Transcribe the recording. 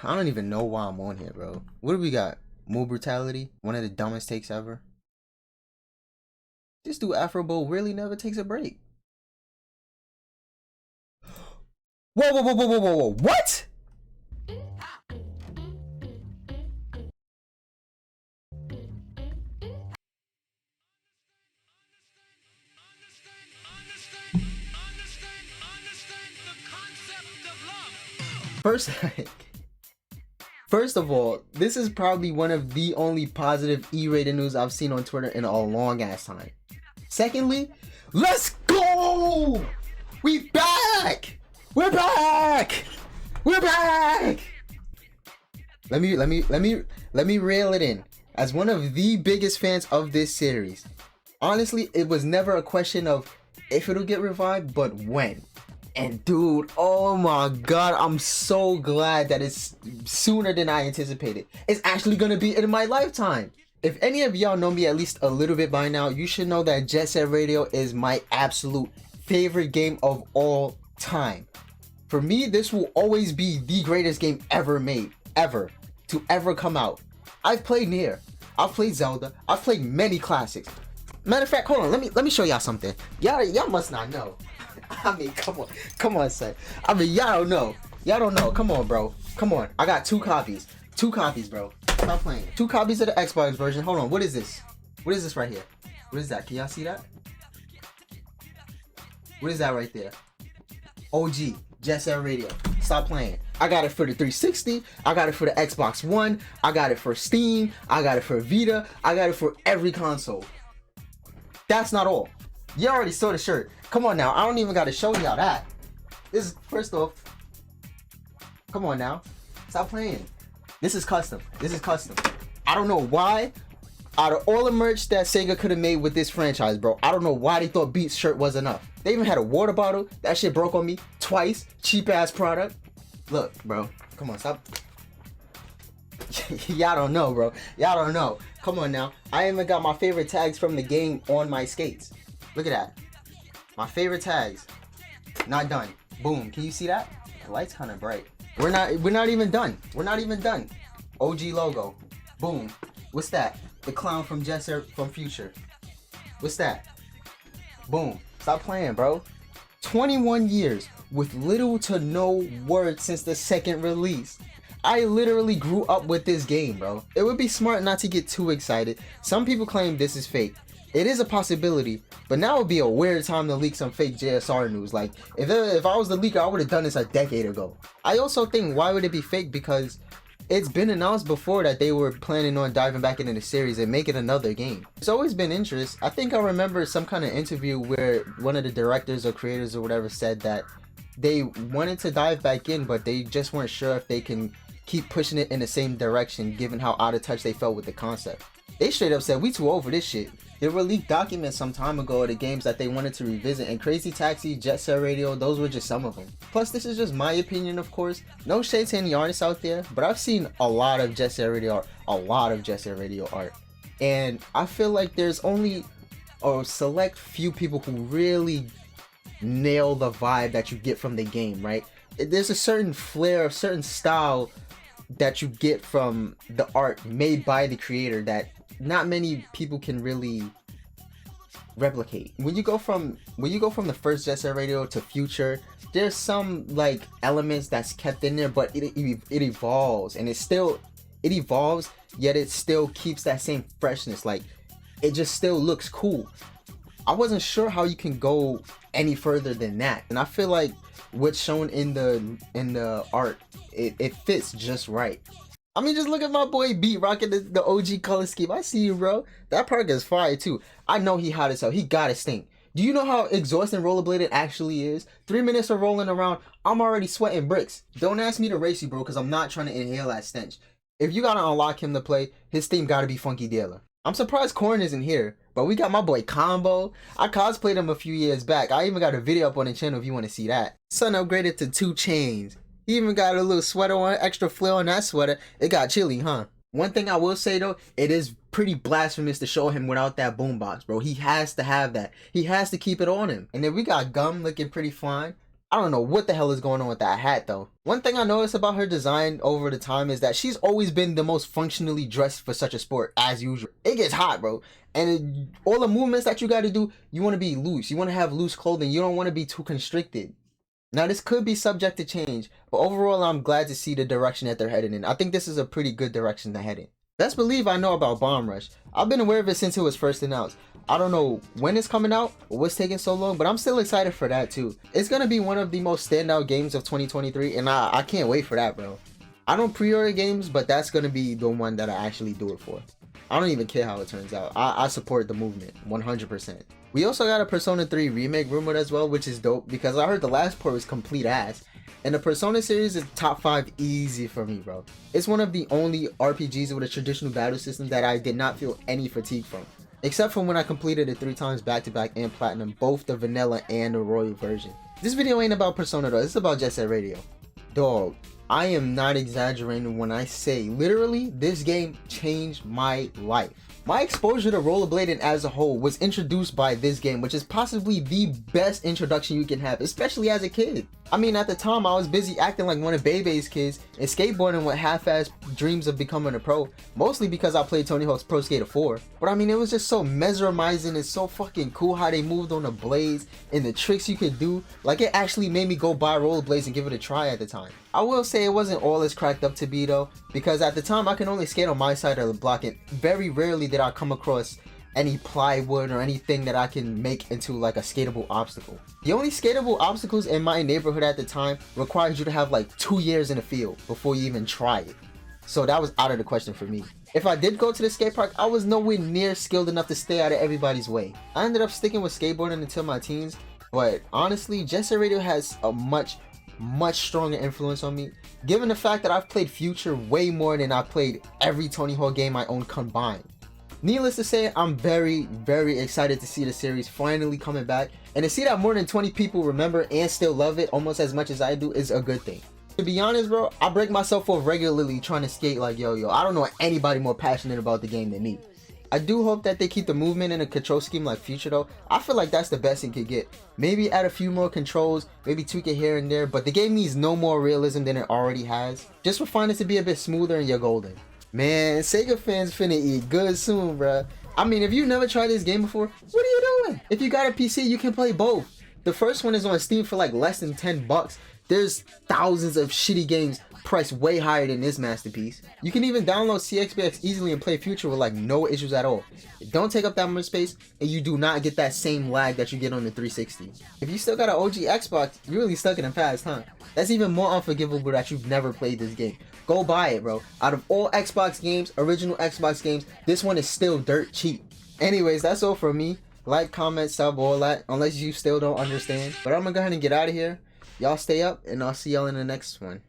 I don't even know why I'm on here, bro. What do we got? More brutality? One of the dumbest takes ever. This dude Afro Bowl really never takes a break. Whoa, whoa, whoa, whoa, whoa, whoa, whoa. What? First of all, this is probably one of the only positive E-rated news I've seen on Twitter in a long ass time. Secondly, let's go! We back! We're back! We're back! Let me reel it in. As one of the biggest fans of this series, honestly, it was never a question of if it'll get revived, but when. And dude, oh my god, I'm so glad that it's sooner than I anticipated. It's actually gonna be in my lifetime. If any of y'all know me at least a little bit by now, you should know that Jet Set Radio is my absolute favorite game of all time. For me, this will always be the greatest game ever made, to ever come out. I've played Nier, I've played Zelda, I've played many classics. Matter of fact, hold on, let me show y'all something. Y'all must not know. I mean, come on, son. I mean, y'all don't know. Come on, bro. Come on. I got two copies, bro. Stop playing. 2 copies of the Xbox version. Hold on. What is this? What is this right here? What is that? Can y'all see that? What is that right there? OG Jet Set Radio. Stop playing. I got it for the 360. I got it for the Xbox One. I got it for Steam. I got it for Vita. I got it for every console. That's not all. You already saw the shirt. Come on now. I don't even got to show y'all that. This is, first off, come on now. Stop playing. This is custom. I don't know why. Out of all the merch that Sega could have made with this franchise, bro, I don't know why they thought Beats shirt was enough. They even had a water bottle. That shit broke on me twice. Cheap ass product. Look, bro. Come on, stop. Y'all don't know, bro. Y'all don't know. Come on now. I even got my favorite tags from the game on my skates. Look at that. My favorite tags. Not done. Boom. Can you see that? The light's kind of bright. We're not even done. We're not even done. OG logo. Boom. What's that? The clown from Jesser from Future. What's that? Boom. Stop playing, bro. 21 years with little to no word since the second release. I literally grew up with this game, bro. It would be smart not to get too excited. Some people claim this is fake. It is a possibility, but now would be a weird time to leak some fake JSR news. Like, if I was the leaker, I would have done this a decade ago. I also think, why would it be fake? Because it's been announced before that they were planning on diving back into the series and making another game. There's always been interest. I think I remember some kind of interview where one of the directors or creators or whatever said that they wanted to dive back in, but they just weren't sure if they can keep pushing it in the same direction given how out of touch they felt with the concept. They straight up said, we too old for this shit. There were leaked documents some time ago of the games that they wanted to revisit, and Crazy Taxi, Jet Set Radio, those were just some of them. Plus, this is just my opinion, of course. No shade to any artists out there, but I've seen a lot of Jet Set Radio art. And I feel like there's only a select few people who really nail the vibe that you get from the game, right? There's a certain flair, a certain style that you get from the art made by the creator that not many people can really replicate. When you go from the first Jet Set Radio to Future, there's some like elements that's kept in there, but it evolves, and it evolves, yet it still keeps that same freshness. Like, it just still looks cool. I wasn't sure how you can go any further than that, and I feel like what's shown in the art, it fits just right. I mean, just look at my boy B rocking the OG color scheme. I see you, bro. That perk is fire too. I know he hot as hell. He gotta stink. Do you know how exhausting rollerblading actually is? 3 minutes of rolling around, I'm already sweating bricks. Don't ask me to race you, bro, because I'm not trying to inhale that stench. If you gotta unlock him to play, his theme gotta be Funky Dealer. I'm surprised Korn isn't here, but we got my boy Combo. I cosplayed him a few years back. I even got a video up on the channel if you want to see that. Son upgraded to 2 chains. He even got a little sweater on, extra flair on that sweater. It got chilly, huh? One thing I will say though, it is pretty blasphemous to show him without that boombox, bro. He has to have that. He has to keep it on him. And then we got Gum looking pretty fine. I don't know what the hell is going on with that hat though. One thing I noticed about her design over the time is that she's always been the most functionally dressed for such a sport as usual. It gets hot, bro. And all the movements that you got to do, you want to be loose. You want to have loose clothing. You don't want to be too constricted. Now, this could be subject to change, but overall, I'm glad to see the direction that they're heading in. I think this is a pretty good direction to head in. Best believe I know about Bomb Rush. I've been aware of it since it was first announced. I don't know when it's coming out or what's taking so long, but I'm still excited for that too. It's going to be one of the most standout games of 2023, and I can't wait for that, bro. I don't pre-order games, but that's going to be the one that I actually do it for. I don't even care how it turns out. I support the movement 100%. We also got a Persona 3 remake rumored as well, which is dope because I heard the last port was complete ass. And the Persona series is top 5 easy for me, bro. It's one of the only RPGs with a traditional battle system that I did not feel any fatigue from. Except for when I completed it 3 times back to back and platinum, both the vanilla and the royal version. This video ain't about Persona though, it's about Jet Set Radio. Dog, I am not exaggerating when I say literally this game changed my life. My exposure to rollerblading as a whole was introduced by this game, which is possibly the best introduction you can have, especially as a kid. I mean, at the time, I was busy acting like one of Bebe's kids and skateboarding with half-assed dreams of becoming a pro, mostly because I played Tony Hawk's Pro Skater 4. But I mean, it was just so mesmerizing and so fucking cool how they moved on the blades and the tricks you could do. Like, it actually made me go buy rollerblades and give it a try at the time. I will say it wasn't all it's cracked up to be though, because at the time I could only skate on my side of the block and very rarely did I come across any plywood or anything that I can make into like a skatable obstacle. The only skatable obstacles in my neighborhood at the time required you to have like 2 years in the field before you even try it. So that was out of the question for me. If I did go to the skate park, I was nowhere near skilled enough to stay out of everybody's way. I ended up sticking with skateboarding until my teens, but honestly, Jet Set Radio has a much stronger influence on me, given the fact that I've played Future way more than I've played every Tony Hawk game I own combined. Needless to say, I'm very excited to see the series finally coming back, and to see that more than 20 people remember and still love it almost as much as I do is a good thing. To be honest, bro, I break myself off regularly trying to skate like yo, I don't know anybody more passionate about the game than me. I do hope that they keep the movement and the control scheme like Future though. I feel like that's the best it could get. Maybe add a few more controls, maybe tweak it here and there, but the game needs no more realism than it already has. Just refine it to be a bit smoother and you're golden. Man, Sega fans finna eat good soon, bruh. I mean, if you never tried this game before, what are you doing? If you got a PC, you can play both. The first one is on Steam for like less than 10 bucks. There's thousands of shitty games priced way higher than this masterpiece. You can even download CXBX easily and play Future with like no issues at all. It don't take up that much space and you do not get that same lag that you get on the 360. If you still got an OG Xbox, you're really stuck in the past, huh? That's even more unforgivable that you've never played this game. Go buy it, bro. Out of all Xbox games, original Xbox games, this one is still dirt cheap. Anyways, that's all from me. Like, comment, sub, all that, unless you still don't understand. But I'm gonna go ahead and get out of here. Y'all stay up, and I'll see y'all in the next one.